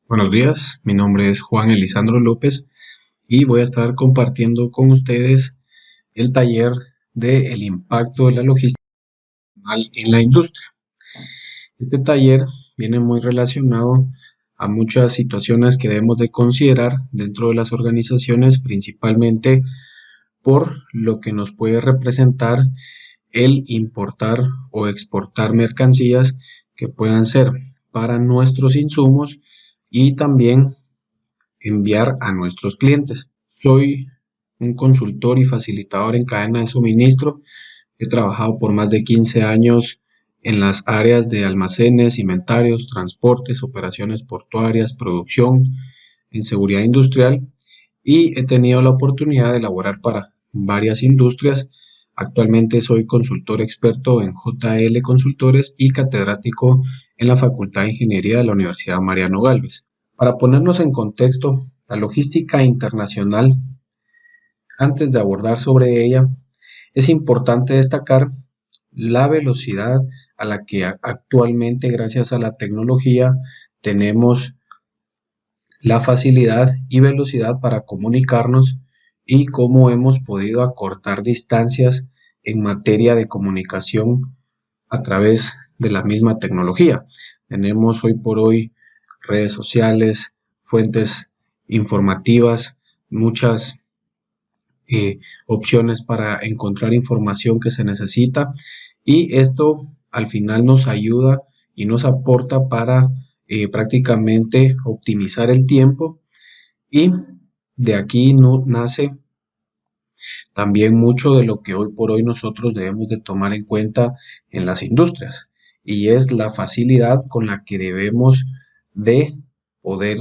Buenos días, mi nombre es Juan Elisandro López y voy a estar compartiendo con ustedes el taller de el impacto de la logística en la industria. Este taller viene muy relacionado a muchas situaciones que debemos de considerar dentro de las organizaciones, principalmente por lo que nos puede representar el importar o exportar mercancías que puedan ser para nuestros insumos y también enviar a nuestros clientes. Soy un consultor y facilitador en cadena de suministro. He trabajado por más de 15 años en las áreas de almacenes, inventarios, transportes, operaciones portuarias, producción, en seguridad industrial y he tenido la oportunidad de laborar para varias industrias. Actualmente soy consultor experto en JL Consultores y catedrático en la Facultad de Ingeniería de la Universidad Mariano Galvez. Para ponernos en contexto, la logística internacional, antes de abordar sobre ella, es importante destacar la velocidad a la que actualmente, gracias a la tecnología, tenemos la facilidad y velocidad para comunicarnos y cómo hemos podido acortar distancias en materia de comunicación a través de la misma tecnología. Tenemos hoy por hoy redes sociales, fuentes informativas, muchas opciones para encontrar información que se necesita y esto al final nos ayuda y nos aporta para prácticamente optimizar el tiempo y de aquí no, nace también mucho de lo que hoy por hoy nosotros debemos de tomar en cuenta en las industrias y es la facilidad con la que debemos de poder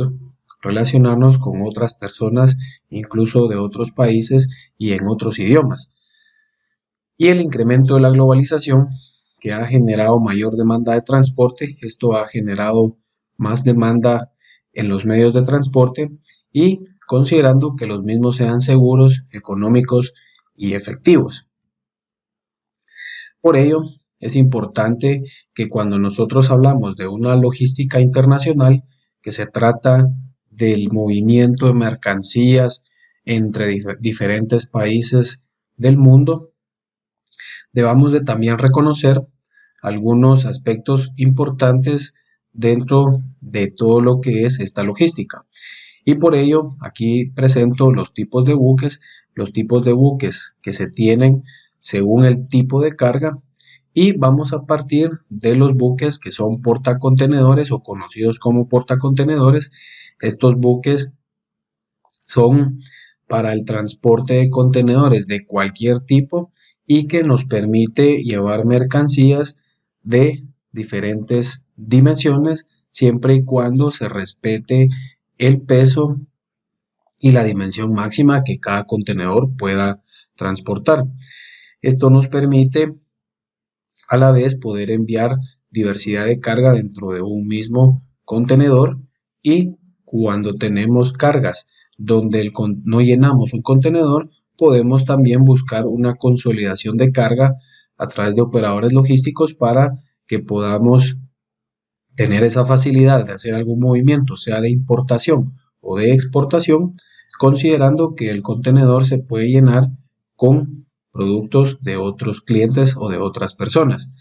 relacionarnos con otras personas, incluso de otros países y en otros idiomas. Y el incremento de la globalización que ha generado mayor demanda de transporte, esto ha generado más demanda en los medios de transporte y considerando que los mismos sean seguros, económicos y efectivos. Por ello, es importante que cuando nosotros hablamos de una logística internacional, que se trata del movimiento de mercancías entre diferentes países del mundo, debamos de también reconocer algunos aspectos importantes dentro de todo lo que es esta logística. Y por ello, aquí presento los tipos de buques que se tienen según el tipo de carga y vamos a partir de los buques que son portacontenedores o conocidos como portacontenedores. Estos buques son para el transporte de contenedores de cualquier tipo y que nos permite llevar mercancías de diferentes dimensiones siempre y cuando se respete el peso y la dimensión máxima que cada contenedor pueda transportar. Esto nos permite a la vez poder enviar diversidad de carga dentro de un mismo contenedor y cuando tenemos cargas donde no llenamos un contenedor, podemos también buscar una consolidación de carga a través de operadores logísticos para que podamos tener esa facilidad de hacer algún movimiento, sea de importación o de exportación, considerando que el contenedor se puede llenar con productos de otros clientes o de otras personas.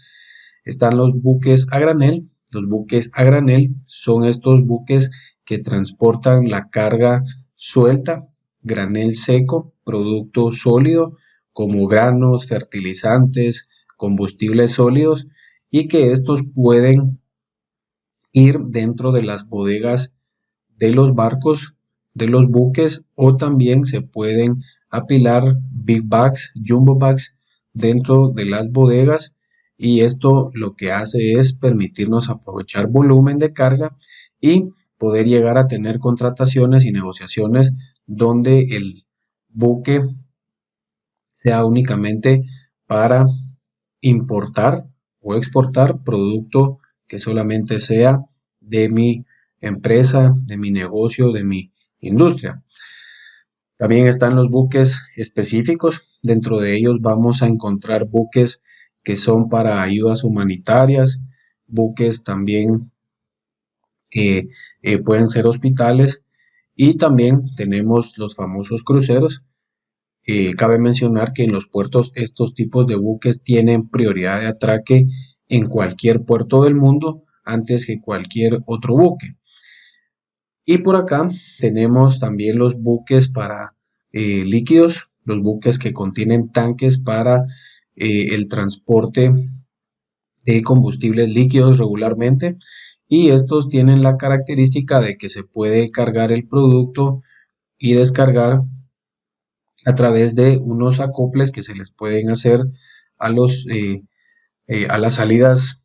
Están los buques a granel. Los buques a granel son estos buques que transportan la carga suelta, granel seco, producto sólido como granos, fertilizantes, combustibles sólidos y que estos pueden ir dentro de las bodegas de los barcos, de los buques o también se pueden apilar big bags, jumbo bags dentro de las bodegas y esto lo que hace es permitirnos aprovechar volumen de carga y poder llegar a tener contrataciones y negociaciones donde el buque sea únicamente para importar o exportar producto que solamente sea de mi empresa, de mi negocio, de mi industria. También están los buques específicos. Dentro de ellos vamos a encontrar buques que son para ayudas humanitarias, buques también pueden ser hospitales, y también tenemos los famosos cruceros. Cabe mencionar que en los puertos estos tipos de buques tienen prioridad de atraque en cualquier puerto del mundo antes que cualquier otro buque. Y por acá tenemos también los buques para líquidos, los buques que contienen tanques para el transporte de combustibles líquidos regularmente, y estos tienen la característica de que se puede cargar el producto y descargar a través de unos acoples que se les pueden hacer a a las salidas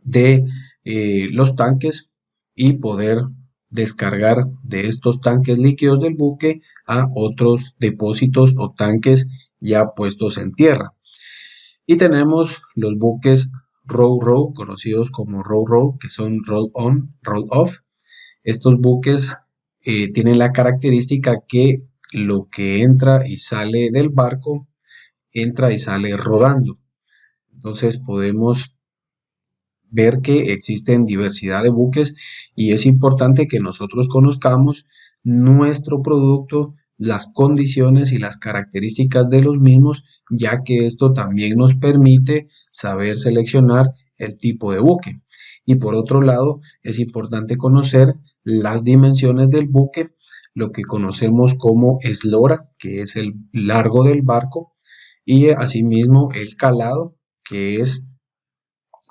de los tanques, y poder descargar de estos tanques líquidos del buque a otros depósitos o tanques ya puestos en tierra. Y tenemos los buques Ro-Ro, conocidos como Ro-Ro, que son roll-on, roll-off. Estos buques tienen la característica que lo que entra y sale del barco, entra y sale rodando. Entonces podemos ver que existen diversidad de buques, y es importante que nosotros conozcamos nuestro producto, las condiciones y las características de los mismos, ya que esto también nos permite saber seleccionar el tipo de buque. Y por otro lado, es importante conocer las dimensiones del buque, lo que conocemos como eslora, que es el largo del barco, y asimismo el calado, que es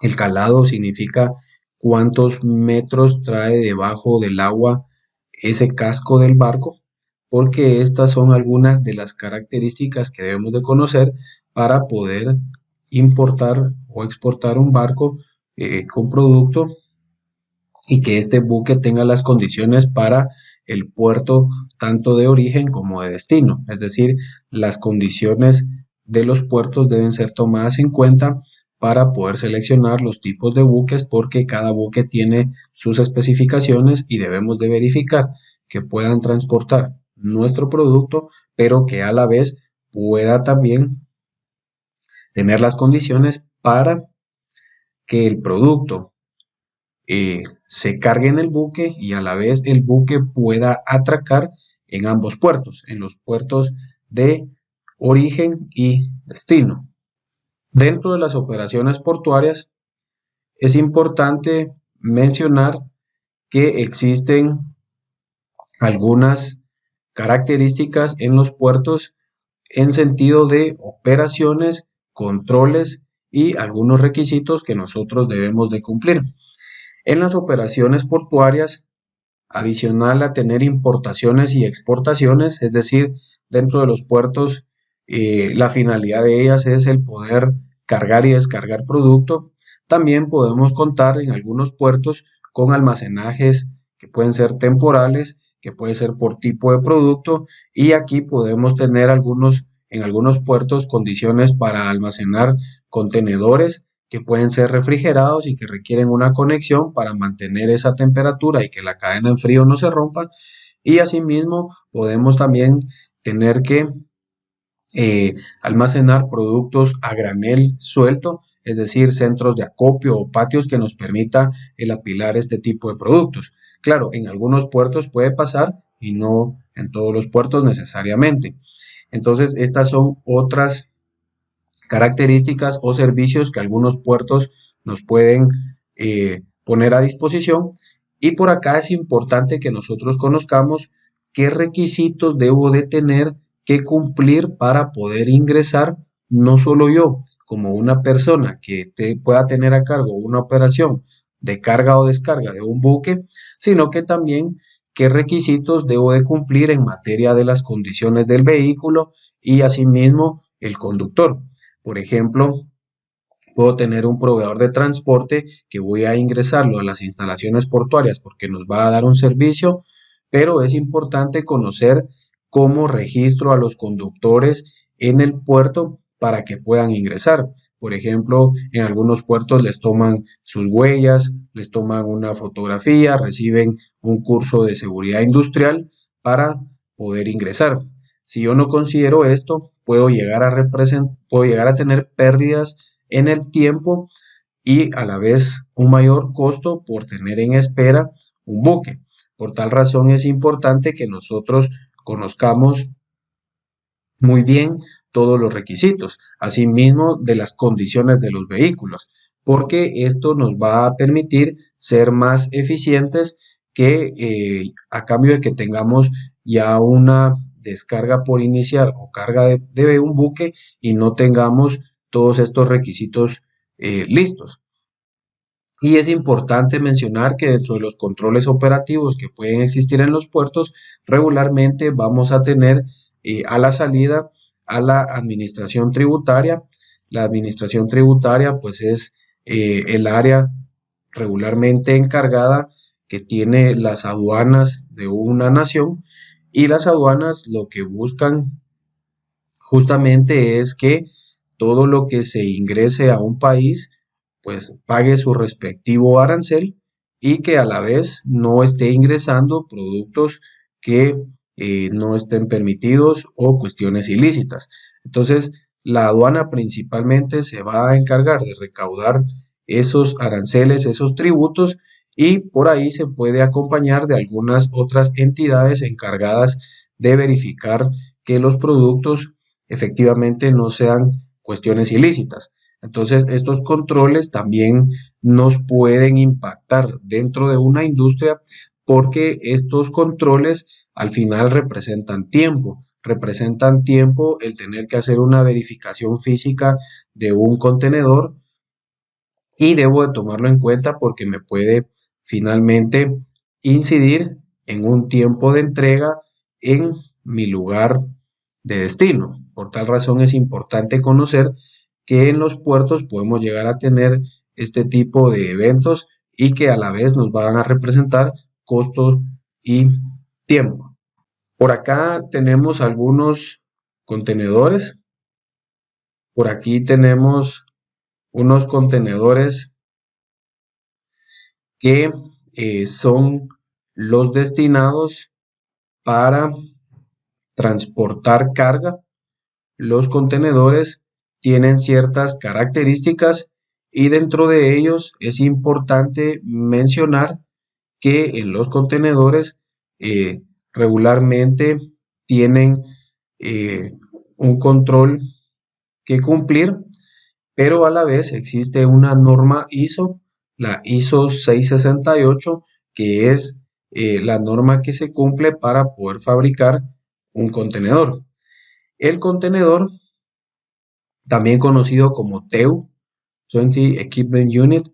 el calado significa cuántos metros trae debajo del agua ese casco del barco, porque estas son algunas de las características que debemos de conocer para poder importar o exportar un barco con producto, y que este buque tenga las condiciones para el puerto tanto de origen como de destino. Es decir, las condiciones de los puertos deben ser tomadas en cuenta para poder seleccionar los tipos de buques, porque cada buque tiene sus especificaciones y debemos de verificar que puedan transportar nuestro producto, pero que a la vez pueda también tener las condiciones para que el producto se cargue en el buque y a la vez el buque pueda atracar en ambos puertos, en los puertos de origen y destino. Dentro de las operaciones portuarias es importante mencionar que existen algunas características en los puertos en sentido de operaciones, controles y algunos requisitos que nosotros debemos de cumplir. En las operaciones portuarias, adicional a tener importaciones y exportaciones, es decir, dentro de los puertos, la finalidad de ellas es el poder cargar y descargar producto. También podemos contar en algunos puertos con almacenajes que pueden ser temporales, que puede ser por tipo de producto, y aquí podemos tener en algunos puertos condiciones para almacenar contenedores que pueden ser refrigerados y que requieren una conexión para mantener esa temperatura y que la cadena en frío no se rompa. Y asimismo podemos también tener que almacenar productos a granel suelto, es decir, centros de acopio o patios que nos permita el apilar este tipo de productos. Claro, en algunos puertos puede pasar y no en todos los puertos necesariamente. Entonces, estas son otras características o servicios que algunos puertos nos pueden poner a disposición. Y por acá es importante que nosotros conozcamos qué requisitos debo de tener que cumplir para poder ingresar, no solo yo, como una persona que pueda tener a cargo una operación de carga o descarga de un buque, sino que también qué requisitos debo de cumplir en materia de las condiciones del vehículo y asimismo el conductor. Por ejemplo, puedo tener un proveedor de transporte que voy a ingresarlo a las instalaciones portuarias porque nos va a dar un servicio, pero es importante conocer cómo registro a los conductores en el puerto para que puedan ingresar. Por ejemplo, en algunos puertos les toman sus huellas, les toman una fotografía, reciben un curso de seguridad industrial para poder ingresar. Si yo no considero esto, puedo llegar a tener pérdidas en el tiempo y a la vez un mayor costo por tener en espera un buque. Por tal razón es importante que nosotros conozcamos muy bien todos los requisitos, asimismo de las condiciones de los vehículos, porque esto nos va a permitir ser más eficientes que a cambio de que tengamos ya una descarga por iniciar o carga de un buque y no tengamos todos estos requisitos listos. Y es importante mencionar que dentro de los controles operativos que pueden existir en los puertos, regularmente vamos a tener a la salida a la administración tributaria. La administración tributaria pues es el área regularmente encargada que tiene las aduanas de una nación, y las aduanas lo que buscan justamente es que todo lo que se ingrese a un país pues pague su respectivo arancel y que a la vez no esté ingresando productos que no estén permitidos o cuestiones ilícitas. Entonces, la aduana principalmente se va a encargar de recaudar esos aranceles, esos tributos, y por ahí se puede acompañar de algunas otras entidades encargadas de verificar que los productos efectivamente no sean cuestiones ilícitas. Entonces, estos controles también nos pueden impactar dentro de una industria, porque estos controles al final representan tiempo el tener que hacer una verificación física de un contenedor, y debo de tomarlo en cuenta porque me puede finalmente incidir en un tiempo de entrega en mi lugar de destino. Por tal razón es importante conocer que en los puertos podemos llegar a tener este tipo de eventos y que a la vez nos van a representar costos y tiempo. Por acá tenemos algunos contenedores. Por aquí tenemos unos contenedores que son los destinados para transportar carga. Los contenedores tienen ciertas características y dentro de ellos es importante mencionar que en los contenedores regularmente tienen eh, un control que cumplir, pero a la vez existe una norma ISO, la ISO 668, que es la norma que se cumple para poder fabricar un contenedor. El contenedor, también conocido como TEU, 20 Equipment Unit,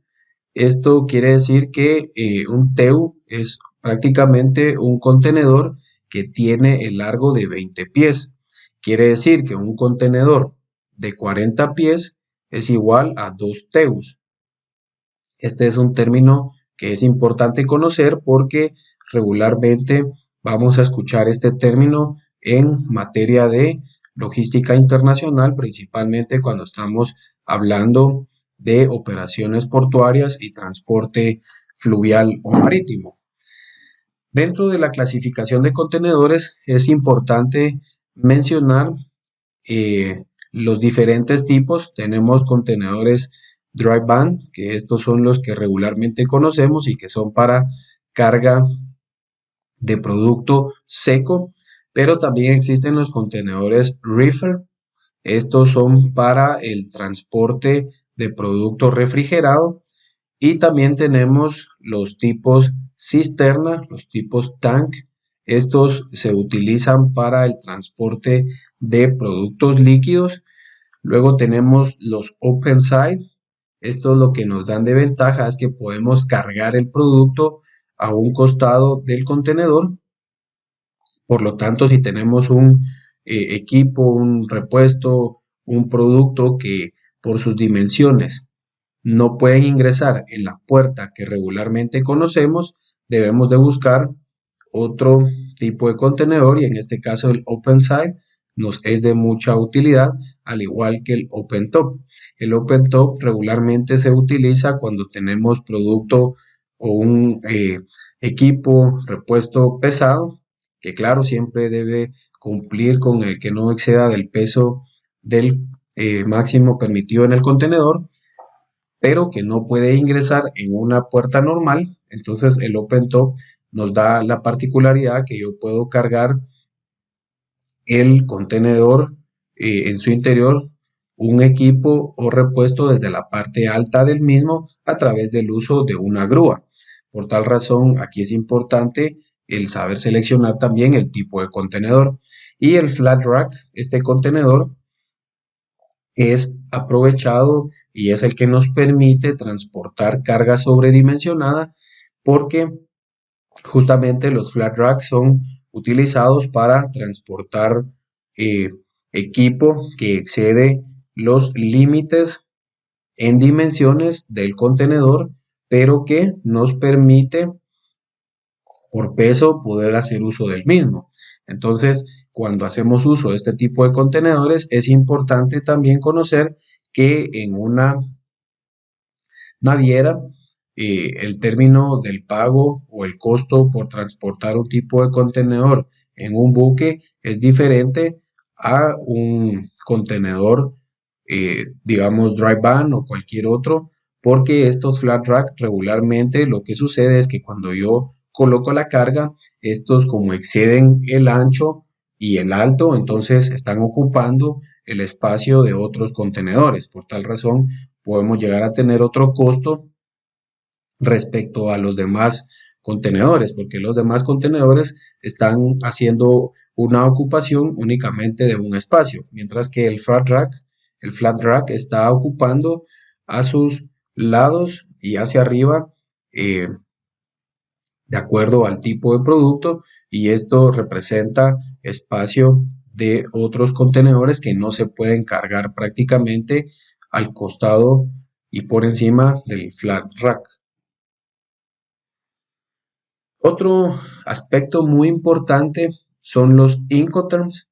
esto quiere decir que un TEU es prácticamente un contenedor que tiene el largo de 20 pies. Quiere decir que un contenedor de 40 pies es igual a 2 TEUs. Este es un término que es importante conocer porque regularmente vamos a escuchar este término en materia de logística internacional, principalmente cuando estamos hablando de operaciones portuarias y transporte fluvial o marítimo. Dentro de la clasificación de contenedores es importante mencionar los diferentes tipos. Tenemos contenedores dry van, que estos son los que regularmente conocemos y que son para carga de producto seco, pero también existen los contenedores reefer. Estos son para el transporte de producto refrigerado, y también tenemos los tipos cisterna, los tipos tank. Estos se utilizan para el transporte de productos líquidos. Luego tenemos los open side. Esto lo que nos dan de ventaja es que podemos cargar el producto a un costado del contenedor. Por lo tanto, si tenemos un equipo, un repuesto, un producto que por sus dimensiones no pueden ingresar en la puerta que regularmente conocemos, debemos de buscar otro tipo de contenedor, y en este caso el open side nos es de mucha utilidad, al igual que el open top. El open top regularmente se utiliza cuando tenemos producto o un equipo repuesto pesado, que claro, siempre debe cumplir con el que no exceda del peso del máximo permitido en el contenedor. pero que no puede ingresar en una puerta normal. Entonces el OpenTop nos da la particularidad que yo puedo cargar el contenedor en su interior un equipo o repuesto desde la parte alta del mismo a través del uso de una grúa. Por tal razón, aquí es importante el saber seleccionar también el tipo de contenedor. Y el flat rack, este contenedor, es aprovechado y es el que nos permite transportar carga sobredimensionada, porque justamente los flat racks son utilizados para transportar eh, equipo que excede los límites en dimensiones del contenedor, pero que nos permite por peso poder hacer uso del mismo. Entonces, cuando hacemos uso de este tipo de contenedores, es importante también conocer que en una naviera el término del pago o el costo por transportar un tipo de contenedor en un buque es diferente a un contenedor, digamos, dry van o cualquier otro, porque estos flat rack regularmente lo que sucede es que cuando yo coloco la carga, estos como exceden el ancho y el alto, entonces están ocupando el espacio de otros contenedores. Por tal razón, podemos llegar a tener otro costo respecto a los demás contenedores, porque los demás contenedores están haciendo una ocupación únicamente de un espacio, mientras que el flat rack está ocupando a sus lados y hacia arriba de acuerdo al tipo de producto, y esto representa espacio de otros contenedores que no se pueden cargar prácticamente al costado y por encima del flat rack. Otro aspecto muy importante son los Incoterms.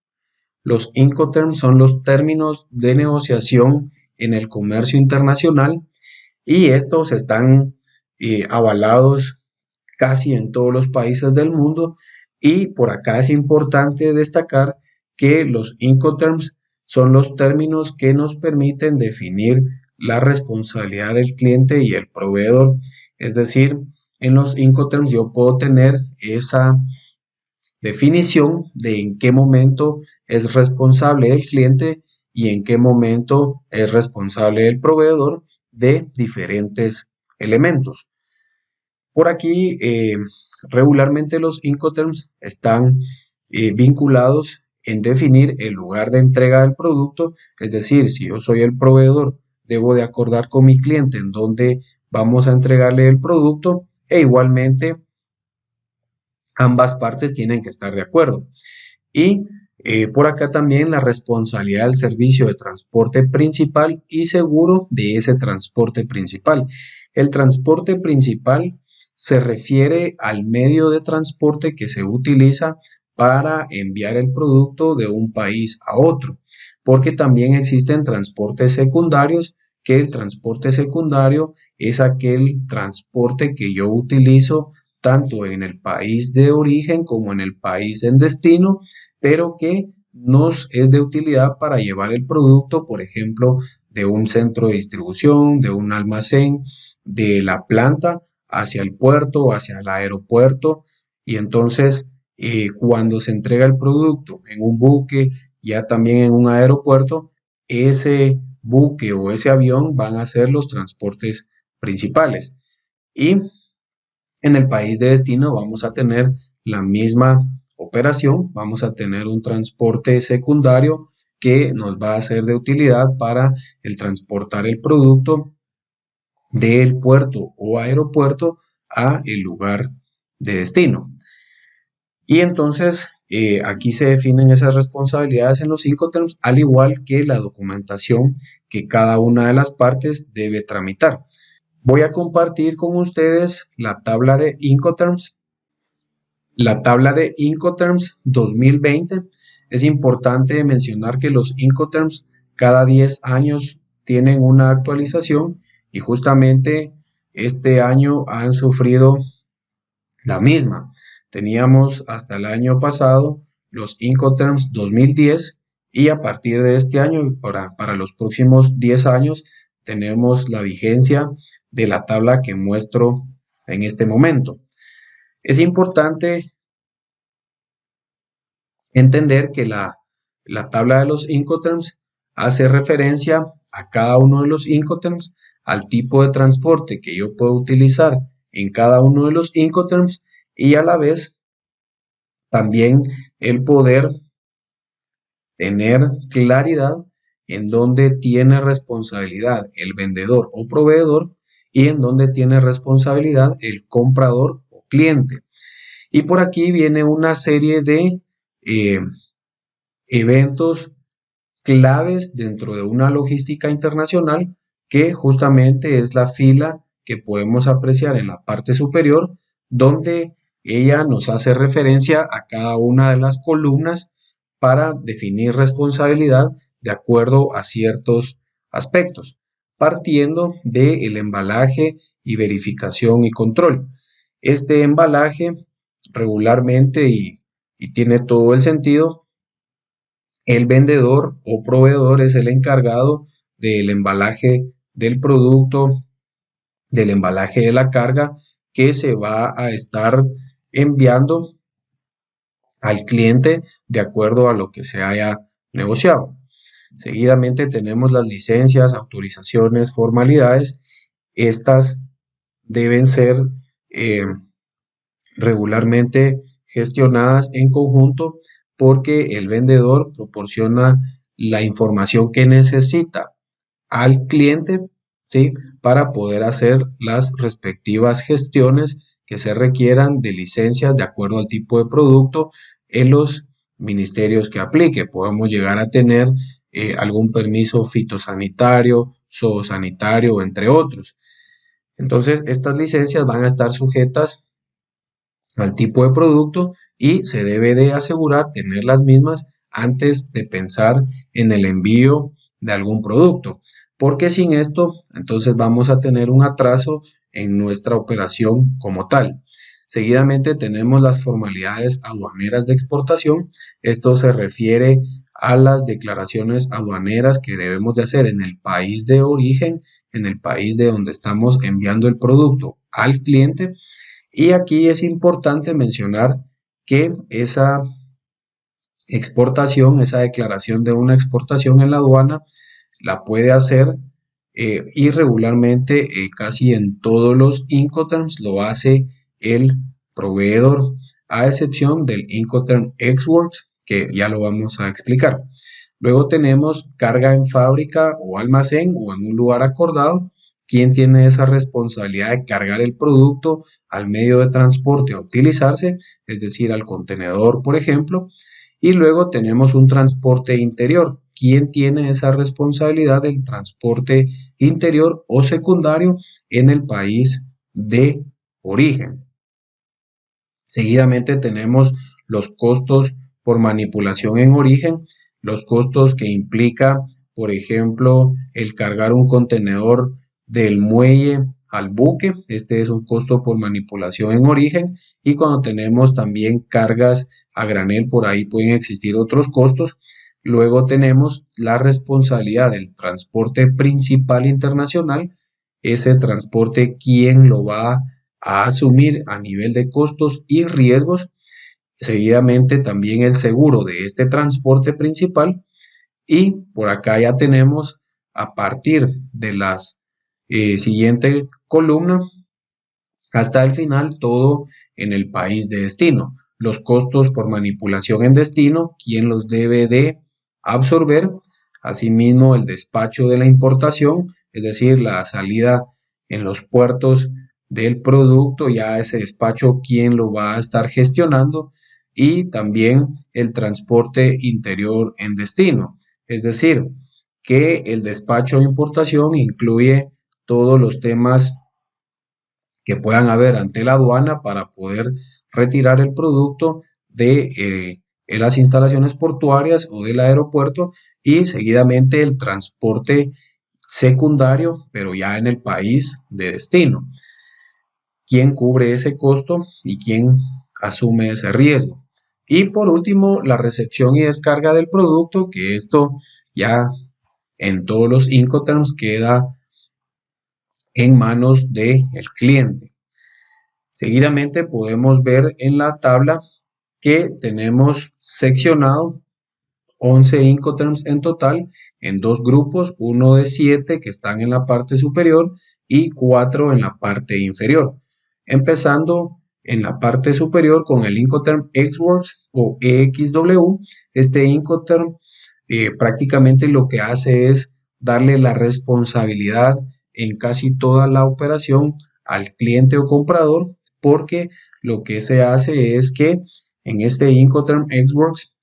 Los Incoterms son los términos de negociación en el comercio internacional, y estos están avalados casi en todos los países del mundo, y por acá es importante destacar que los Incoterms son los términos que nos permiten definir la responsabilidad del cliente y el proveedor. Es decir, en los Incoterms yo puedo tener esa definición de en qué momento es responsable el cliente y en qué momento es responsable el proveedor de diferentes elementos. Por aquí, regularmente los Incoterms están vinculados en definir el lugar de entrega del producto, es decir, si yo soy el proveedor, debo de acordar con mi cliente en dónde vamos a entregarle el producto, e igualmente ambas partes tienen que estar de acuerdo. Y por acá también la responsabilidad del servicio de transporte principal y seguro de ese transporte principal. El transporte principal se refiere al medio de transporte que se utiliza para enviar el producto de un país a otro, porque también existen transportes secundarios, que el transporte secundario es aquel transporte que yo utilizo tanto en el país de origen como en el país en destino, pero que nos es de utilidad para llevar el producto, por ejemplo, de un centro de distribución, de un almacén, de la planta hacia el puerto, hacia el aeropuerto, y entonces cuando se entrega el producto en un buque, ya también en un aeropuerto, ese buque o ese avión van a ser los transportes principales. Y en el país de destino vamos a tener la misma operación, vamos a tener un transporte secundario que nos va a ser de utilidad para el transportar el producto del puerto o aeropuerto a el lugar de destino. Y entonces aquí se definen esas responsabilidades en los Incoterms, al igual que la documentación que cada una de las partes debe tramitar. Voy a compartir con ustedes la tabla de Incoterms. La tabla de Incoterms 2020. Es importante mencionar que los Incoterms cada 10 años tienen una actualización, y justamente este año han sufrido la misma. Teníamos hasta el año pasado los Incoterms 2010, y a partir de este año, para los próximos 10 años, tenemos la vigencia de la tabla que muestro en este momento. Es importante entender que la tabla de los Incoterms hace referencia a cada uno de los Incoterms, al tipo de transporte que yo puedo utilizar en cada uno de los Incoterms y a la vez también el poder tener claridad en dónde tiene responsabilidad el vendedor o proveedor y en dónde tiene responsabilidad el comprador o cliente. Y por aquí viene una serie de eventos claves dentro de una logística internacional que justamente es la fila que podemos apreciar en la parte superior, donde ella nos hace referencia a cada una de las columnas para definir responsabilidad de acuerdo a ciertos aspectos, partiendo del embalaje y verificación y control. Este embalaje regularmente y tiene todo el sentido, el vendedor o proveedor es el encargado del embalaje del producto, del embalaje de la carga que se va a estar enviando al cliente de acuerdo a lo que se haya negociado. Seguidamente tenemos las licencias, autorizaciones, formalidades. Estas deben ser regularmente gestionadas en conjunto porque el vendedor proporciona la información que necesita al cliente, ¿sí?, para poder hacer las respectivas gestiones que se requieran de licencias de acuerdo al tipo de producto en los ministerios que aplique. Podemos llegar a tener algún permiso fitosanitario, zoosanitario, entre otros. Entonces, estas licencias van a estar sujetas al tipo de producto y se debe de asegurar tener las mismas antes de pensar en el envío de algún producto, porque sin esto entonces vamos a tener un atraso en nuestra operación como tal. Seguidamente tenemos las formalidades aduaneras de exportación. Esto se refiere a las declaraciones aduaneras que debemos de hacer en el país de origen, en el país de donde estamos enviando el producto al cliente. Y aquí es importante mencionar que esa exportación, esa declaración de una exportación en la aduana, la puede hacer y regularmente casi en todos los Incoterms lo hace el proveedor, a excepción del Incoterm Ex-Works, que ya lo vamos a explicar. Luego tenemos carga en fábrica o almacén o en un lugar acordado. ¿Quién tiene esa responsabilidad de cargar el producto al medio de transporte a utilizarse? Es decir, al contenedor, por ejemplo. Y luego tenemos un transporte interior. ¿Quién tiene esa responsabilidad del transporte interior o secundario en el país de origen? Seguidamente tenemos los costos por manipulación en origen, los costos que implica, por ejemplo, el cargar un contenedor del muelle al buque. Este es un costo por manipulación en origen, y cuando tenemos también cargas a granel, por ahí pueden existir otros costos. Luego tenemos la responsabilidad del transporte principal internacional. Ese transporte, ¿quién lo va a asumir a nivel de costos y riesgos? Seguidamente también el seguro de este transporte principal, y por acá ya tenemos a partir de las siguiente columna hasta el final todo en el país de destino. Los costos por manipulación en destino, quién los debe de absorber. Asimismo, el despacho de la importación, es decir, la salida en los puertos del producto, ya ese despacho quién lo va a estar gestionando. Y también el transporte interior en destino, es decir, que el despacho de importación incluye todos los temas que puedan haber ante la aduana para poder retirar el producto de las instalaciones portuarias o del aeropuerto, y seguidamente el transporte secundario, pero ya en el país de destino. ¿Quién cubre ese costo y quién asume ese riesgo? Y por último, la recepción y descarga del producto, que esto ya en todos los Incoterms queda en manos del cliente. Seguidamente podemos ver en la tabla que tenemos seccionado 11 Incoterms en total en dos grupos, uno de 7 que están en la parte superior y 4 en la parte inferior. Empezando en la parte superior con el Incoterm XWorks o EXW, este Incoterm prácticamente lo que hace es darle la responsabilidad en casi toda la operación al cliente o comprador, porque lo que se hace es que en este Incoterm XWorks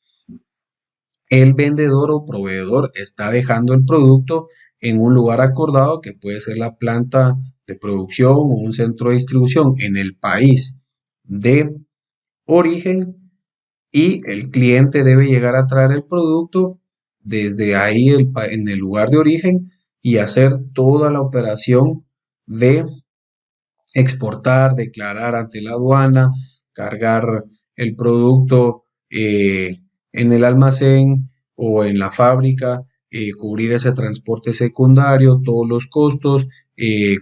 el vendedor o proveedor está dejando el producto en un lugar acordado, que puede ser la planta de producción o un centro de distribución en el país de origen, y el cliente debe llegar a traer el producto desde ahí en el lugar de origen y hacer toda la operación de exportar, declarar ante la aduana, cargar el producto en el almacén o en la fábrica, cubrir ese transporte secundario, todos los costos,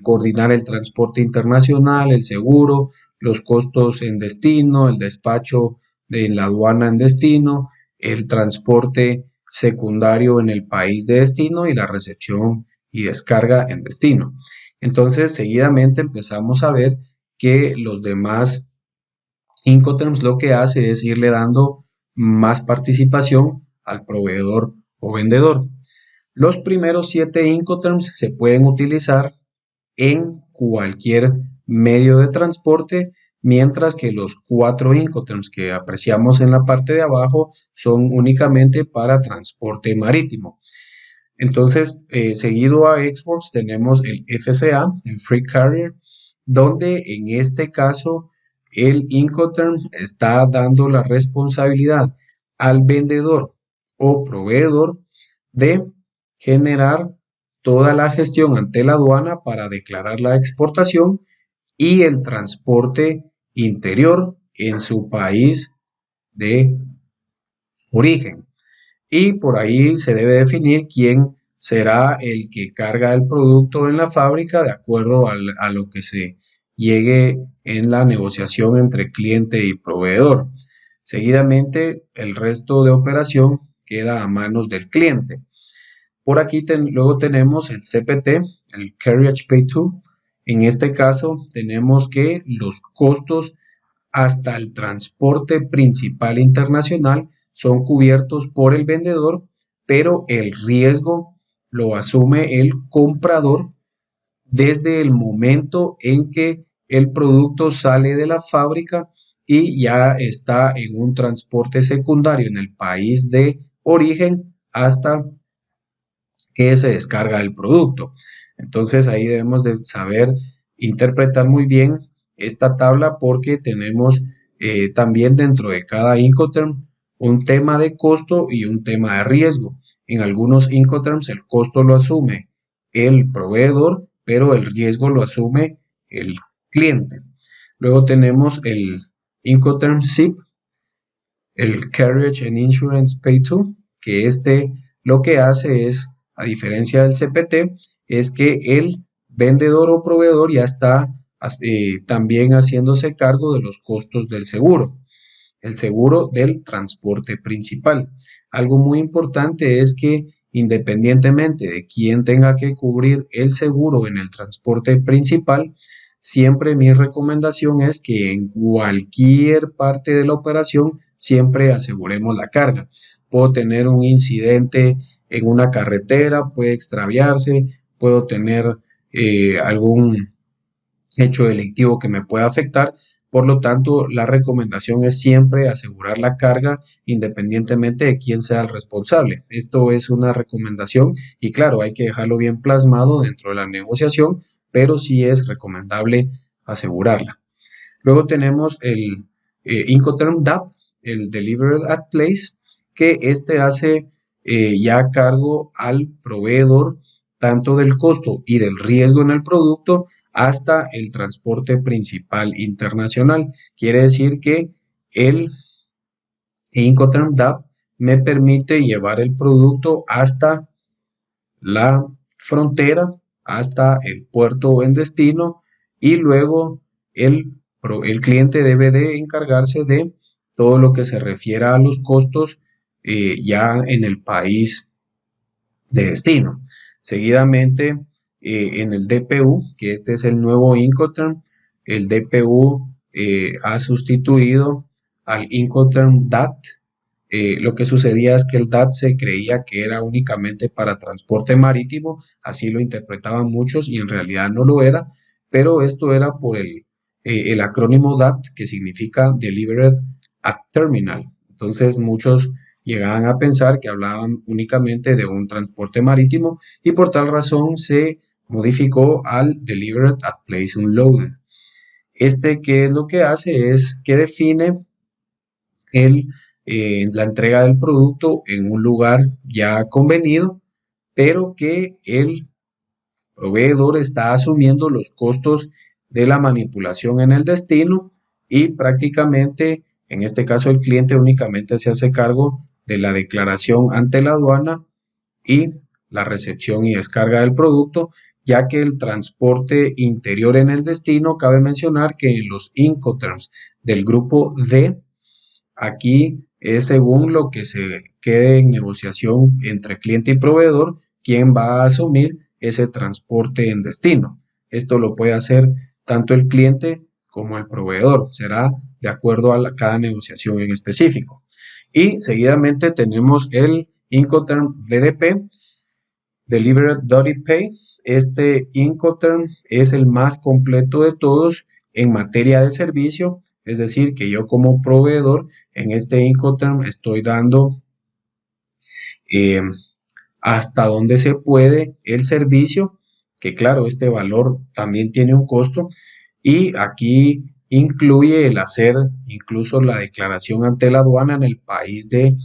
coordinar el transporte internacional, el seguro, los costos en destino, el despacho de la aduana en destino, el transporte secundario en el país de destino y la recepción y descarga en destino. Entonces, seguidamente empezamos a ver que los demás Incoterms lo que hace es irle dando más participación al proveedor o vendedor. Los primeros 7 Incoterms se pueden utilizar en cualquier medio de transporte, mientras que los 4 Incoterms que apreciamos en la parte de abajo son únicamente para transporte marítimo. Entonces, seguido a Xworks tenemos el FCA, el Free Carrier, donde en este caso el Incoterm está dando la responsabilidad al vendedor o proveedor de generar toda la gestión ante la aduana para declarar la exportación y el transporte interior en su país de origen. Y por ahí se debe definir quién será el que carga el producto en la fábrica de acuerdo a lo que se llegue en la negociación entre cliente y proveedor. Seguidamente, el resto de operación queda a manos del cliente. Por aquí luego tenemos el CPT, el Carriage Pay To. En este caso tenemos que los costos hasta el transporte principal internacional son cubiertos por el vendedor, pero el riesgo lo asume el comprador desde el momento en que el producto sale de la fábrica y ya está en un transporte secundario en el país de origen hasta que se descarga el producto. Entonces ahí debemos de saber interpretar muy bien esta tabla, porque tenemos también dentro de cada Incoterm un tema de costo y un tema de riesgo. En algunos Incoterms el costo lo asume el proveedor, pero el riesgo lo asume el cliente. Luego tenemos el Incoterm SIP, el Carriage and Insurance Pay To, que lo que hace es, a diferencia del CPT, es que el vendedor o proveedor ya está también haciéndose cargo de los costos del seguro, el seguro del transporte principal. Algo muy importante es que independientemente de quién tenga que cubrir el seguro en el transporte principal, siempre mi recomendación es que en cualquier parte de la operación siempre aseguremos la carga. Puedo tener un incidente en una carretera, puede extraviarse, puedo tener algún hecho delictivo que me pueda afectar. Por lo tanto, la recomendación es siempre asegurar la carga independientemente de quién sea el responsable. Esto es una recomendación y claro, hay que dejarlo bien plasmado dentro de la negociación, pero sí es recomendable asegurarla. Luego tenemos el Incoterm DAP, el Delivered at Place, que hace ya cargo al proveedor tanto del costo y del riesgo en el producto hasta el transporte principal internacional. Quiere decir que el Incoterm DAP me permite llevar el producto hasta la frontera hasta el puerto en destino y luego el cliente debe de encargarse de todo lo que se refiera a los costos ya en el país de destino. Seguidamente, en el DPU, que este es el nuevo Incoterm, el DPU ha sustituido al Incoterm DAT. Lo que sucedía es que el DAT se creía que era únicamente para transporte marítimo, así lo interpretaban muchos y en realidad no lo era, pero esto era por el acrónimo DAT, que significa Delivered at Terminal. Entonces muchos llegaban a pensar que hablaban únicamente de un transporte marítimo y por tal razón se modificó al Delivered at Place Unloaded. ¿Qué es lo que hace? Es que define la entrega del producto en un lugar ya convenido, pero que el proveedor está asumiendo los costos de la manipulación en el destino y prácticamente, en este caso, el cliente únicamente se hace cargo de la declaración ante la aduana y la recepción y descarga del producto, ya que el transporte interior en el destino, cabe mencionar que en los Incoterms del grupo D, aquí es según lo que se quede en negociación entre cliente y proveedor, quién va a asumir ese transporte en destino. Esto lo puede hacer tanto el cliente como el proveedor. Será de acuerdo a cada negociación en específico. Y seguidamente tenemos el Incoterm DDP, Delivered Duty Pay. Este Incoterm es el más completo de todos en materia de servicio, es decir, que yo como proveedor en este Incoterm estoy dando hasta donde se puede el servicio, que claro, este valor también tiene un costo y aquí incluye el hacer incluso la declaración ante la aduana en el país de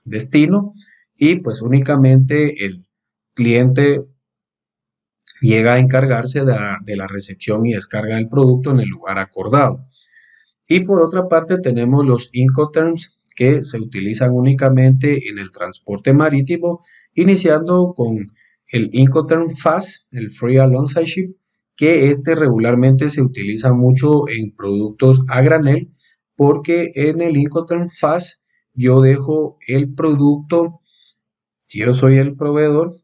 destino y pues únicamente el cliente llega a encargarse de la recepción y descarga del producto en el lugar acordado. Y por otra parte tenemos los Incoterms que se utilizan únicamente en el transporte marítimo, iniciando con el Incoterm FAS, el Free Alongside Ship, que este regularmente se utiliza mucho en productos a granel, porque en el Incoterm FAS yo dejo el producto, si yo soy el proveedor,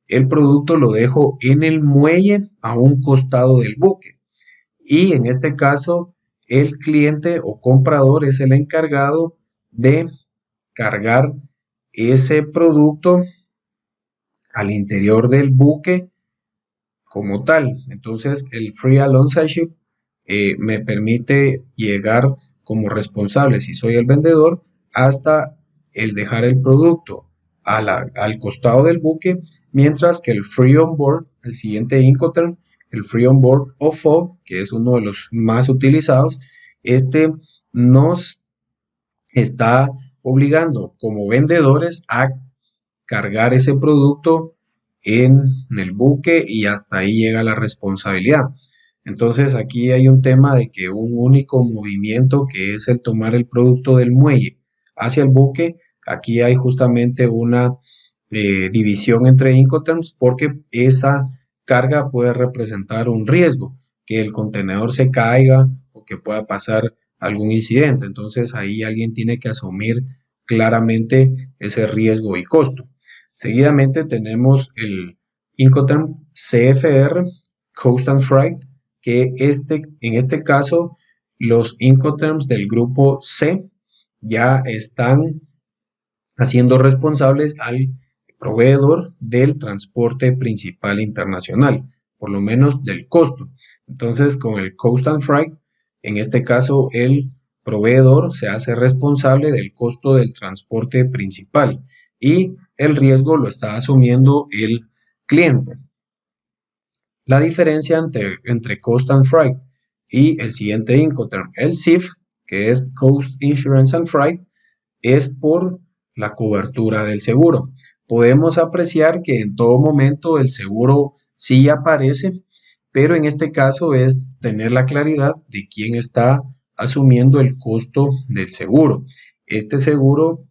el producto lo dejo en el muelle a un costado del buque. Y en este caso, el cliente o comprador es el encargado de cargar ese producto al interior del buque como tal. Entonces, el Free Alongside Ship me permite llegar como responsable, si soy el vendedor, hasta el dejar el producto al costado del buque, mientras que el Free On Board, el siguiente Incoterm, el Free On Board o FOB, que es uno de los más utilizados, este nos está obligando como vendedores a cargar ese producto en el buque y hasta ahí llega la responsabilidad. Entonces aquí hay un tema de que un único movimiento, que es el tomar el producto del muelle hacia el buque, aquí hay justamente una división entre Incoterms, porque esa carga puede representar un riesgo, que el contenedor se caiga o que pueda pasar algún incidente. Entonces ahí alguien tiene que asumir claramente ese riesgo y costo. Seguidamente tenemos el Incoterm CFR, Coast and Freight, que en este caso los Incoterms del grupo C ya están haciendo responsables al proveedor del transporte principal internacional, por lo menos del costo. Entonces, con el Coast and Freight, en este caso el proveedor se hace responsable del costo del transporte principal y el riesgo lo está asumiendo el cliente. La diferencia entre Coast and Freight y el siguiente Incoterm, el CIF, que es Coast Insurance and Freight, es por la cobertura del seguro. Podemos apreciar que en todo momento el seguro sí aparece, pero en este caso es tener la claridad de quién está asumiendo el costo del seguro. Este seguro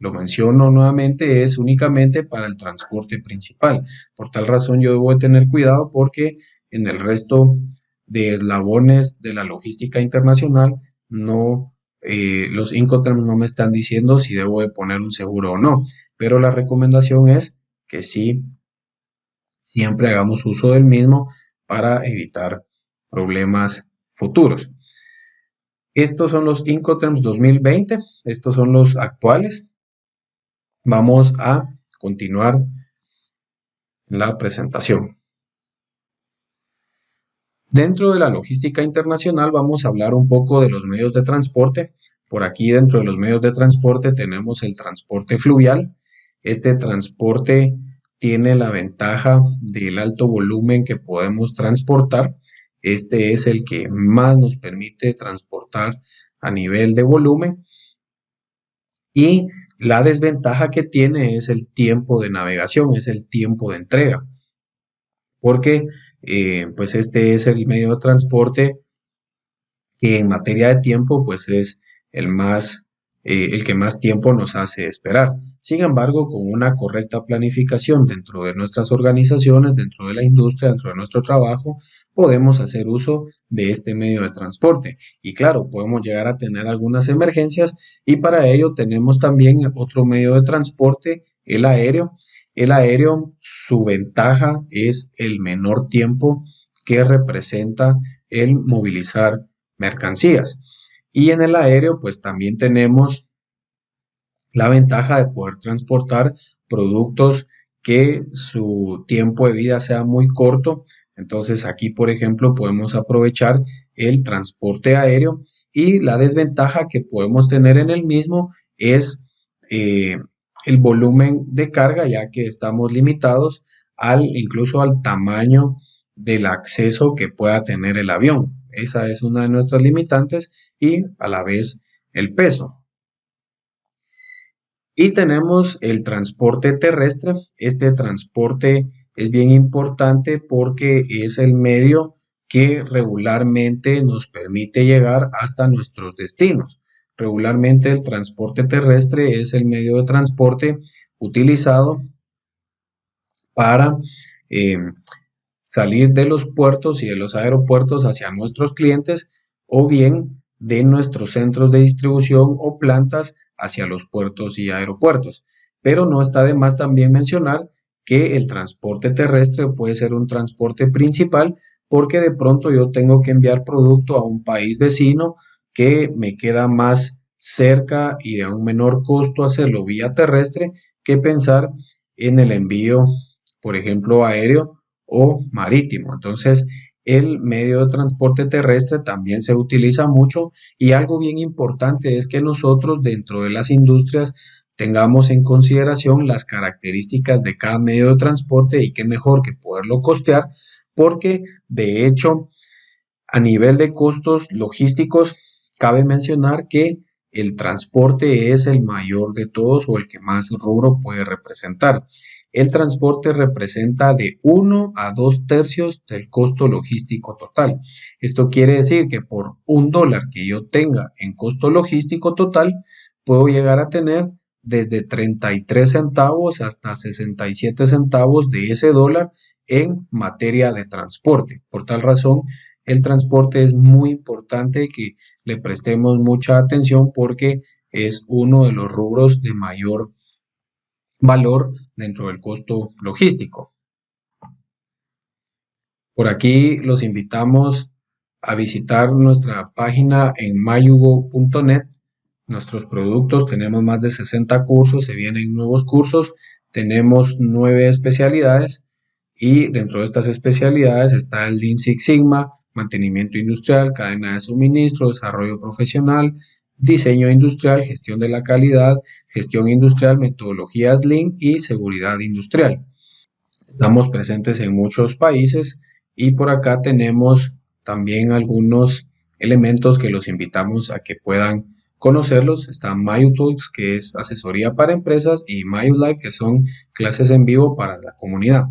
lo menciono nuevamente, es únicamente para el transporte principal. Por tal razón yo debo de tener cuidado porque en el resto de eslabones de la logística internacional no, los Incoterms no me están diciendo si debo de poner un seguro o no, pero la recomendación es que sí, siempre hagamos uso del mismo para evitar problemas futuros. Estos son los Incoterms 2020, estos son los actuales. Vamos a continuar la presentación. Dentro de la logística internacional vamos a hablar un poco de los medios de transporte. Por aquí dentro de los medios de transporte tenemos el transporte fluvial. Este transporte tiene la ventaja del alto volumen que podemos transportar. Este es el que más nos permite transportar a nivel de volumen. Y la desventaja que tiene es el tiempo de navegación, es el tiempo de entrega, porque pues este es el medio de transporte que en materia de tiempo pues es el que más tiempo nos hace esperar. Sin embargo, con una correcta planificación dentro de nuestras organizaciones, dentro de la industria, dentro de nuestro trabajo, podemos hacer uso de este medio de transporte. Y claro, podemos llegar a tener algunas emergencias y para ello tenemos también otro medio de transporte, el aéreo. El aéreo, su ventaja es el menor tiempo que representa el movilizar mercancías. Y en el aéreo, pues también tenemos la ventaja de poder transportar productos que su tiempo de vida sea muy corto. Entonces aquí, por ejemplo, podemos aprovechar el transporte aéreo y la desventaja que podemos tener en el mismo es el volumen de carga, ya que estamos limitados incluso al tamaño del acceso que pueda tener el avión. Esa es una de nuestras limitantes y a la vez el peso. Y tenemos el transporte terrestre. Este transporte es bien importante porque es el medio que regularmente nos permite llegar hasta nuestros destinos. Regularmente el transporte terrestre es el medio de transporte utilizado para salir de los puertos y de los aeropuertos hacia nuestros clientes o bien de nuestros centros de distribución o plantas hacia los puertos y aeropuertos. Pero no está de más también mencionar que el transporte terrestre puede ser un transporte principal porque de pronto yo tengo que enviar producto a un país vecino que me queda más cerca y de un menor costo hacerlo vía terrestre que pensar en el envío, por ejemplo, aéreo o marítimo. Entonces, el medio de transporte terrestre también se utiliza mucho y algo bien importante es que nosotros dentro de las industrias tengamos en consideración las características de cada medio de transporte y qué mejor que poderlo costear porque de hecho a nivel de costos logísticos cabe mencionar que el transporte es el mayor de todos o el que más rubro puede representar. El transporte representa de 1 a 2 tercios del costo logístico total. Esto quiere decir que por $1 que yo tenga en costo logístico total, puedo llegar a tener desde 33 centavos hasta 67 centavos de ese dólar en materia de transporte. Por tal razón, el transporte es muy importante que le prestemos mucha atención porque es uno de los rubros de mayor valor dentro del costo logístico. Por aquí los invitamos a visitar nuestra página en mayugo.net. Nuestros productos, tenemos más de 60 cursos, se vienen nuevos cursos, tenemos 9 especialidades y dentro de estas especialidades está el Lean Six Sigma, mantenimiento industrial, cadena de suministro, desarrollo profesional, diseño industrial, gestión de la calidad, gestión industrial, metodologías Lean y seguridad industrial. Estamos presentes en muchos países y por acá tenemos también algunos elementos que los invitamos a que puedan conocerlos. Está MayuTalks, que es asesoría para empresas, y MayuLive, que son clases en vivo para la comunidad.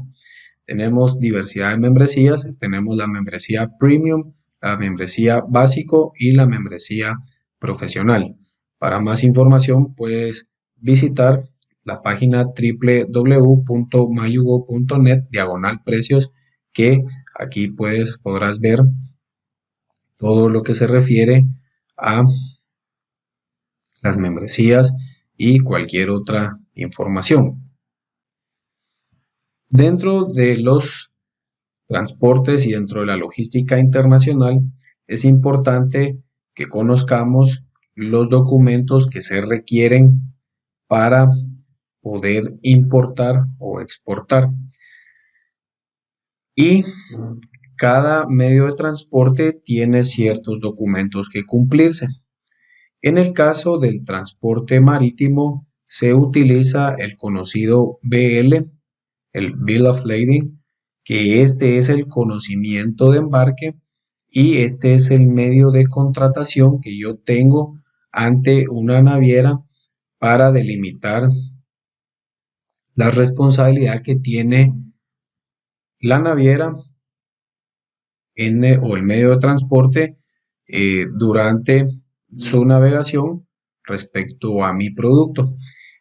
Tenemos diversidad de membresías, tenemos la membresía Premium, la membresía Básico y la membresía Profesional. Para más información puedes visitar la página www.mayugo.net/precios, que aquí podrás ver todo lo que se refiere a las membresías y cualquier otra información. Dentro de los transportes y dentro de la logística internacional, es importante que conozcamos los documentos que se requieren para poder importar o exportar. Y cada medio de transporte tiene ciertos documentos que cumplirse. En el caso del transporte marítimo, se utiliza el conocido BL, el Bill of Lading, que este es el conocimiento de embarque y este es el medio de contratación que yo tengo ante una naviera para delimitar la responsabilidad que tiene la naviera o el medio de transporte durante su navegación respecto a mi producto.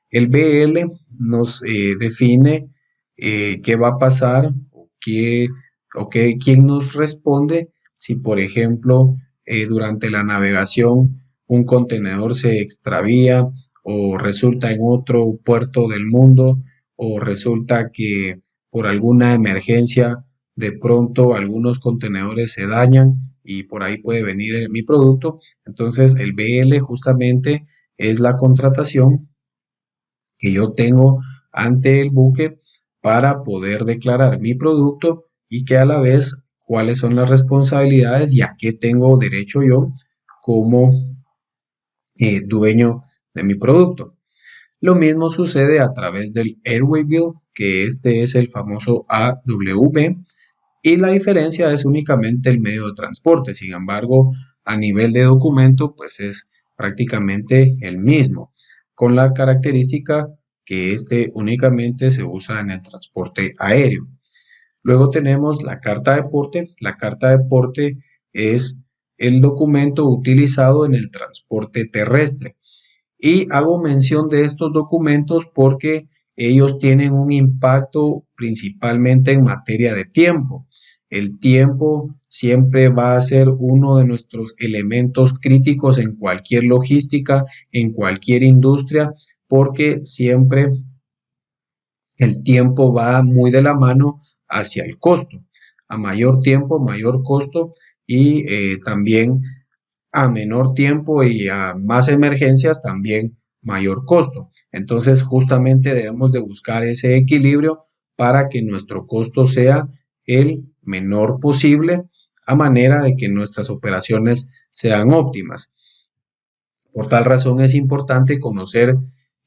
El BL nos define qué va a pasar o quién nos responde si, por ejemplo, durante la navegación un contenedor se extravía o resulta en otro puerto del mundo, o resulta que por alguna emergencia de pronto algunos contenedores se dañan y por ahí puede venir mi producto. Entonces el BL justamente es la contratación que yo tengo ante el buque para poder declarar mi producto y que a la vez cuáles son las responsabilidades y a qué tengo derecho yo como dueño de mi producto. Lo mismo sucede a través del Airway Bill, que este es el famoso AWB, y la diferencia es únicamente el medio de transporte. Sin embargo, a nivel de documento, pues es prácticamente el mismo, con la característica que este únicamente se usa en el transporte aéreo. Luego tenemos la carta de porte. La carta de porte es el documento utilizado en el transporte terrestre. Y hago mención de estos documentos porque ellos tienen un impacto principalmente en materia de tiempo. El tiempo siempre va a ser uno de nuestros elementos críticos en cualquier logística, en cualquier industria, porque siempre el tiempo va muy de la mano hacia el costo. A mayor tiempo, mayor costo, y también a menor tiempo y a más emergencias también mayor costo. Entonces justamente debemos de buscar ese equilibrio para que nuestro costo sea el menor posible, a manera de que nuestras operaciones sean óptimas. Por tal razón es importante conocer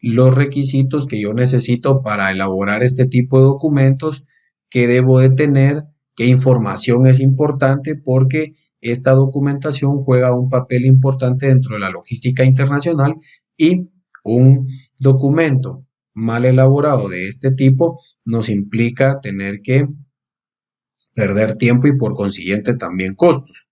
los requisitos que yo necesito para elaborar este tipo de documentos, qué debo de tener, qué información es importante, porque esta documentación juega un papel importante dentro de la logística internacional, y un documento mal elaborado de este tipo nos implica tener que perder tiempo y por consiguiente también costos.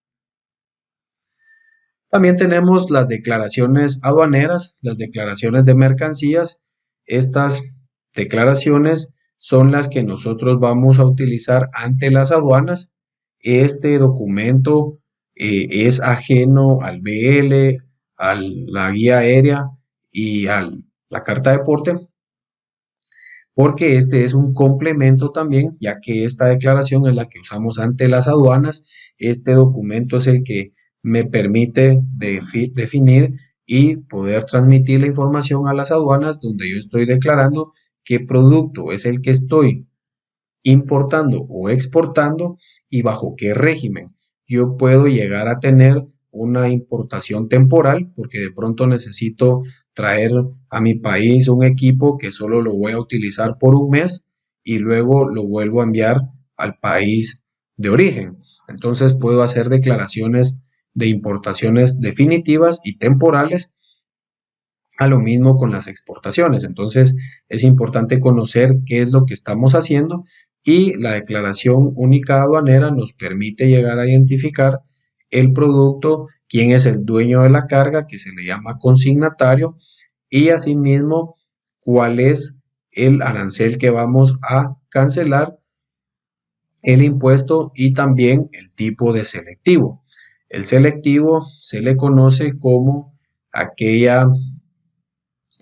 También tenemos las declaraciones aduaneras, las declaraciones de mercancías. Estas declaraciones son las que nosotros vamos a utilizar ante las aduanas. Este documento es ajeno al BL, a la guía aérea y a la carta de porte, porque este es un complemento también, ya que esta declaración es la que usamos ante las aduanas. Este documento es el que me permite definir y poder transmitir la información a las aduanas, donde yo estoy declarando qué producto es el que estoy importando o exportando y bajo qué régimen. Yo puedo llegar a tener una importación temporal porque de pronto necesito traer a mi país un equipo que solo lo voy a utilizar por un mes y luego lo vuelvo a enviar al país de origen. Entonces puedo hacer declaraciones de importaciones definitivas y temporales, a lo mismo con las exportaciones. Entonces es importante conocer qué es lo que estamos haciendo, y la declaración única aduanera nos permite llegar a identificar el producto, quién es el dueño de la carga, que se le llama consignatario, y asimismo cuál es el arancel que vamos a cancelar, el impuesto y también el tipo de selectivo. El selectivo se le conoce como aquella,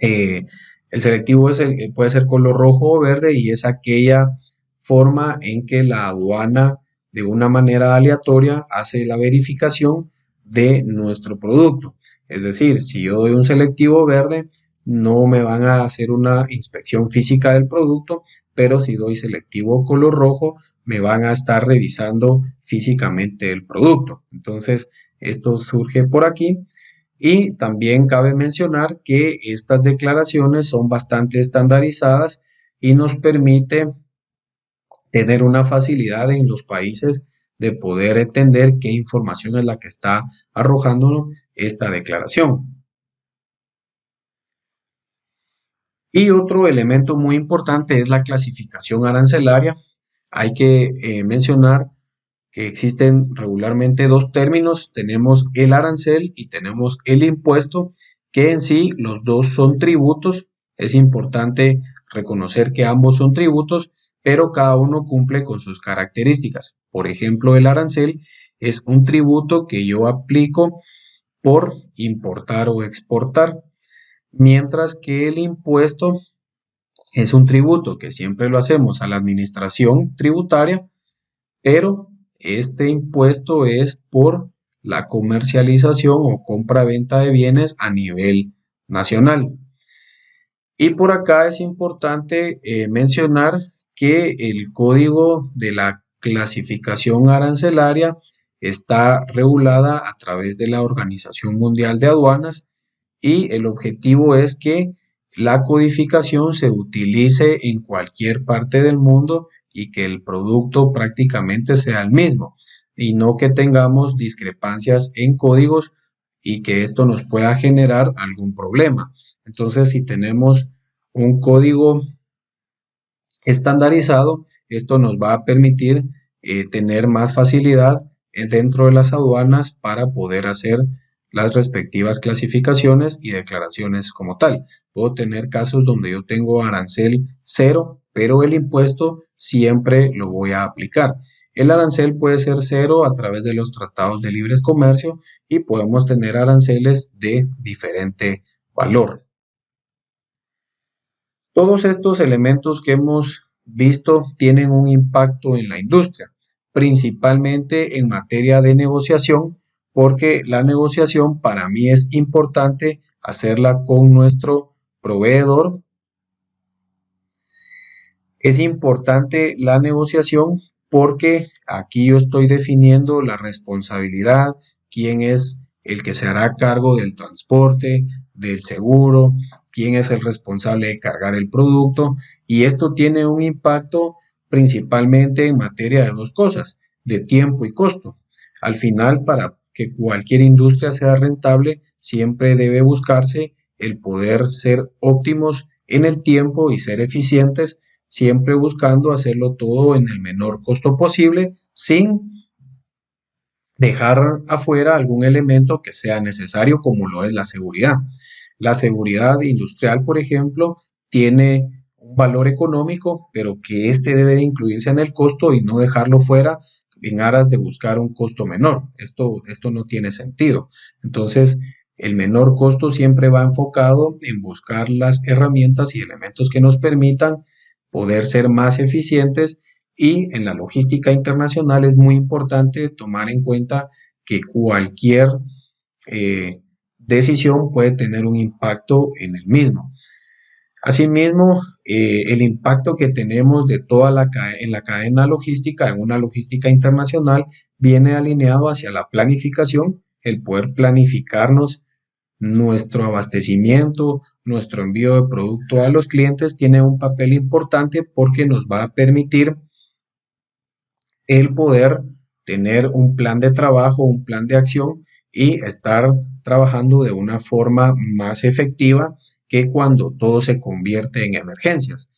eh, el selectivo puede ser color rojo o verde y es aquella forma en que la aduana de una manera aleatoria hace la verificación de nuestro producto. Es decir, si yo doy un selectivo verde, no me van a hacer una inspección física del producto, pero si doy selectivo color rojo, me van a estar revisando físicamente el producto. Entonces, esto surge por aquí. Y también cabe mencionar que estas declaraciones son bastante estandarizadas y nos permite tener una facilidad en los países de poder entender qué información es la que está arrojando esta declaración. Y otro elemento muy importante es la clasificación arancelaria. Hay que mencionar que existen regularmente dos términos, tenemos el arancel y tenemos el impuesto, que en sí los dos son tributos. Es importante reconocer que ambos son tributos, pero cada uno cumple con sus características. Por ejemplo, el arancel es un tributo que yo aplico por importar o exportar, mientras que el impuesto es un tributo que siempre lo hacemos a la administración tributaria, pero este impuesto es por la comercialización o compra-venta de bienes a nivel nacional. Y por acá es importante mencionar que el código de la clasificación arancelaria está regulada a través de la Organización Mundial de Aduanas y el objetivo es que la codificación se utilice en cualquier parte del mundo y que el producto prácticamente sea el mismo y no que tengamos discrepancias en códigos y que esto nos pueda generar algún problema. Entonces, si tenemos un código estandarizado, esto nos va a permitir tener más facilidad dentro de las aduanas para poder hacer las respectivas clasificaciones y declaraciones como tal. Puedo tener casos donde yo tengo arancel cero, pero el impuesto siempre lo voy a aplicar. El arancel puede ser cero a través de los tratados de libre comercio y podemos tener aranceles de diferente valor. Todos estos elementos que hemos visto tienen un impacto en la industria, principalmente en materia de negociación, porque la negociación para mí es importante hacerla con nuestro proveedor. Es importante la negociación porque aquí yo estoy definiendo la responsabilidad, quién es el que se hará cargo del transporte, del seguro, quién es el responsable de cargar el producto, y esto tiene un impacto principalmente en materia de dos cosas, de tiempo y costo. Al final, para que cualquier industria sea rentable, siempre debe buscarse el poder ser óptimos en el tiempo y ser eficientes, siempre buscando hacerlo todo en el menor costo posible, sin dejar afuera algún elemento que sea necesario, como lo es la seguridad. La seguridad industrial, por ejemplo, tiene un valor económico, pero que éste debe de incluirse en el costo y no dejarlo fuera en aras de buscar un costo menor. Esto no tiene sentido. Entonces, el menor costo siempre va enfocado en buscar las herramientas y elementos que nos permitan poder ser más eficientes, y en la logística internacional es muy importante tomar en cuenta que cualquier decisión puede tener un impacto en el mismo. Asimismo, el impacto que tenemos de en la cadena logística, en una logística internacional, viene alineado hacia la planificación, el poder planificarnos nuestro abastecimiento, nuestro envío de producto a los clientes tiene un papel importante porque nos va a permitir el poder tener un plan de trabajo, un plan de acción y estar trabajando de una forma más efectiva que cuando todo se convierte en emergencias.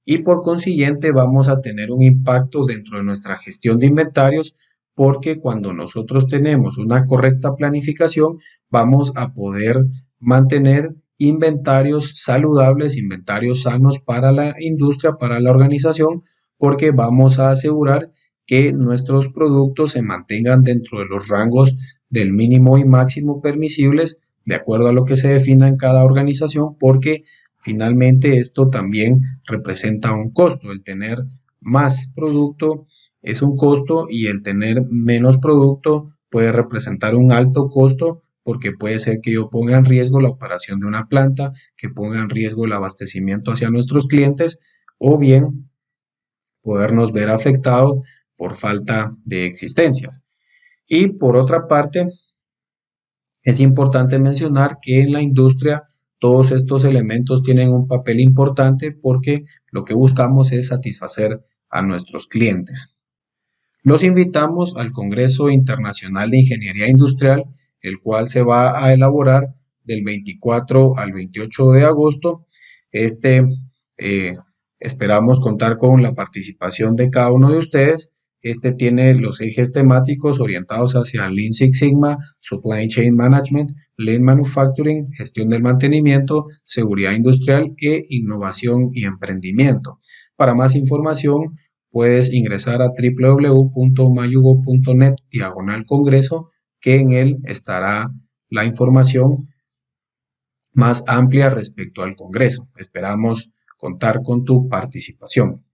Y por consiguiente vamos a tener un impacto dentro de nuestra gestión de inventarios porque cuando nosotros tenemos una correcta planificación vamos a poder mantener inventarios saludables, inventarios sanos para la industria, para la organización, porque vamos a asegurar que nuestros productos se mantengan dentro de los rangos del mínimo y máximo permisibles, de acuerdo a lo que se defina en cada organización, porque finalmente esto también representa un costo. El tener más producto es un costo y el tener menos producto puede representar un alto costo, porque puede ser que yo ponga en riesgo la operación de una planta, que ponga en riesgo el abastecimiento hacia nuestros clientes, o bien podernos ver afectados por falta de existencias. Y por otra parte, es importante mencionar que en la industria todos estos elementos tienen un papel importante, porque lo que buscamos es satisfacer a nuestros clientes. Los invitamos al Congreso Internacional de Ingeniería Industrial, el cual se va a elaborar del 24 al 28 de agosto. Este esperamos contar con la participación de cada uno de ustedes. Este tiene los ejes temáticos orientados hacia Lean Six Sigma, Supply Chain Management, Lean Manufacturing, gestión del mantenimiento, seguridad industrial e innovación y emprendimiento. Para más información, puedes ingresar a www.mayugo.net/congreso, que en él estará la información más amplia respecto al Congreso. Esperamos contar con tu participación.